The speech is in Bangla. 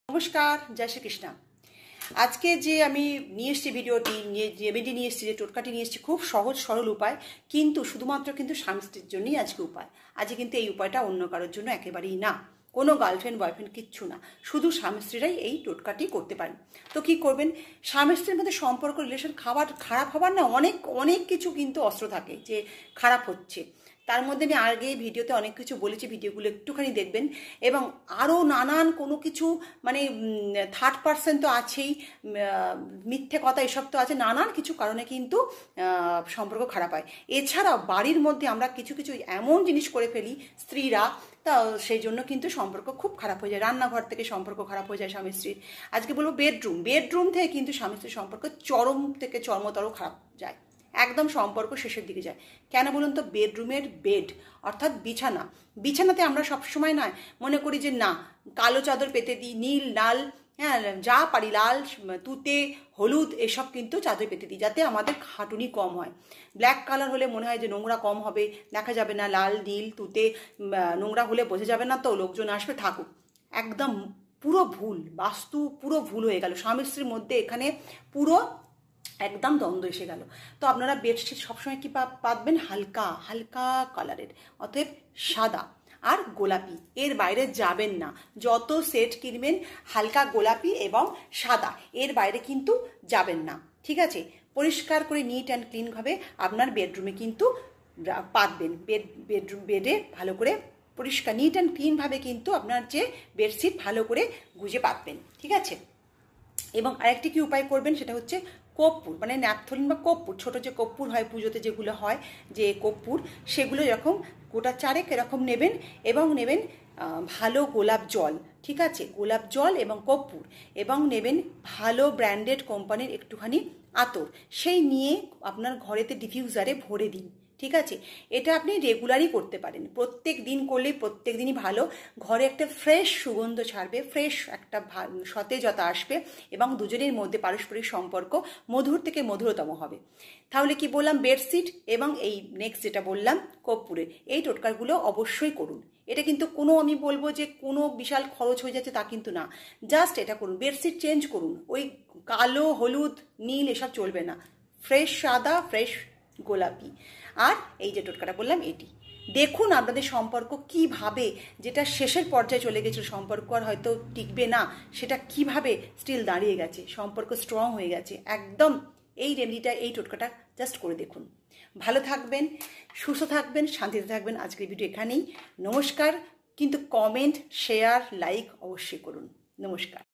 নমস্কার, জয় শ্রীকৃষ্ণ। আজকে যে আমি নিয়ে এসেছি ভিডিওটি রেমেডি নিয়ে এসেছি, যে টোটকাটি নিয়ে এসেছি, খুব সহজ সরল উপায়, কিন্তু শুধুমাত্র কিন্তু স্বামী স্ত্রীর জন্যই আজকে উপায়। আজকে কিন্তু এই উপায়টা অন্য কারোর জন্য একেবারেই না, কোনো গার্লফ্রেন্ড বয়ফ্রেন্ড কিচ্ছু না, শুধু স্বামী স্ত্রীরাই এই টোটকাটি করতে পারেন। তো কি করবেন, স্বামী স্ত্রীর মধ্যে সম্পর্ক রিলেশন খারাপ হবার না অনেক অনেক কিছু কিন্তু অস্ত্র থাকে যে খারাপ হচ্ছে। তার মধ্যে আমি আগে ভিডিওতে অনেক কিছু বলেছি, ভিডিওগুলো একটুখানি দেখবেন। এবং আরও নানান কোনো কিছু মানে থার্ড পার্সন তো আছেই, মিথ্যে কথা এসব তো আছে, নানান কিছু কারণে কিন্তু সম্পর্ক খারাপ হয়। এছাড়াও বাড়ির মধ্যে আমরা কিছু কিছু এমন জিনিস করে ফেলি স্ত্রীরা, তা সেই জন্য কিন্তু সম্পর্ক খুব খারাপ হয়ে যায়। রান্নাঘর থেকে সম্পর্ক খারাপ হয়ে যায় স্বামী স্ত্রীর। আজকে বলবো বেডরুম থেকে কিন্তু স্বামী স্ত্রীর সম্পর্ক চরম থেকে চরমতর খারাপ যায়, একদম সম্পর্ক শেষের দিকে যায়। কেন বলুন তো, বেডরুমের বেড অর্থাৎ বিছানাতে আমরা সবসময় নয় মনে করি যে না কালো চাদর পেতে দিই, নীল লাল, হ্যাঁ যা পারি, লাল তুতে হলুদ এসব কিন্তু চাদর পেতে দিই যাতে আমাদের খাটুনি কম হয়। ব্ল্যাক কালার হলে মনে হয় যে নোংরা কম হবে, দেখা যাবে না, লাল নীল তুতে নোংরা হলে বোঝা যাবে না, তো লোকজন আসবে, থাকুক। একদম পুরো ভুল, বাস্তু পুরো ভুল হয়ে গেল স্বামী স্ত্রীর মধ্যে, এখানে পুরো একদম দ্বন্দ্ব এসে গেল। তো আপনারা বেডশিট সবসময় কি পাতবেন হালকা হালকা কালারের, অতএব সাদা আর গোলাপি, এর বাইরে যাবেন না। যত সেট কিনবেন হালকা গোলাপি এবং সাদা, এর বাইরে কিন্তু যাবেন না, ঠিক আছে? পরিষ্কার করে নিট অ্যান্ড ক্লিনভাবে আপনার বেডরুমে কিন্তু পাতবেন। বেডে ভালো করে পরিষ্কার নিট অ্যান্ড ক্লিনভাবে কিন্তু আপনার যে বেডশিট ভালো করে গুজে পাতবেন, ঠিক আছে? এবং আরেকটি কি উপায় করবেন, সেটা হচ্ছে কর্পূর, মানে ন্যাপথলিন বা কর্পূর, ছোটো যে কর্পূর হয় পুজোতে যেগুলো হয়, যে কর্পূর, সেগুলো এরকম গোটা চারেক এরকম নেবেন, এবং নেবেন ভালো গোলাপ জল, ঠিক আছে? গোলাপ জল এবং কর্পূর, এবং নেবেন ভালো ব্র্যান্ডেড কোম্পানির একটুখানি আতর, সেই নিয়ে আপনার ঘরেতে ডিফিউজারে ভরে দিন, ঠিক আছে? এটা আপনি রেগুলারই করতে পারেন, প্রত্যেক দিন করলে প্রত্যেক দিনই ভালো, ঘরে একটা ফ্রেশ সুগন্ধ ছাড়বে, ফ্রেশ একটা সতেজতা আসবে, এবং দুজনের মধ্যে পারস্পরিক সম্পর্ক মধুর থেকে মধুরতম হবে। তাহলে কি বললাম, বেডশিট এবং এই নেক্সট যেটা বললাম কর্পূরের, এই টোটকাগুলো অবশ্যই করুন। এটা কিন্তু কোনো, আমি বলবো যে কোনো বিশাল খরচ হয়ে যাচ্ছে তা কিন্তু না, জাস্ট এটা করুন, বেডশিট চেঞ্জ করুন, ওই কালো হলুদ নীল এসব চলবে না, ফ্রেশ সাদা, ফ্রেশ গোলাপি। আর এই যে টোটকাটা বললাম এটি দেখুন, আপনাদের সম্পর্ক কিভাবে, যেটা শেষের পর্যায়ে চলে গেছিল, সম্পর্ক আর হয়তো টিকবে না, সেটা কিভাবে স্টিল দাঁড়িয়ে গেছে, সম্পর্ক স্ট্রং হয়ে গেছে একদম। এই রেমেডিটা, এই টোটকাটা জাস্ট করে দেখুন। ভালো থাকবেন, সুস্থ থাকবেন, শান্তিতে থাকবেন। আজকের ভিডিও এখানেই। নমস্কার। কিন্তু কমেন্ট, শেয়ার, লাইক অবশ্যই করুন। নমস্কার।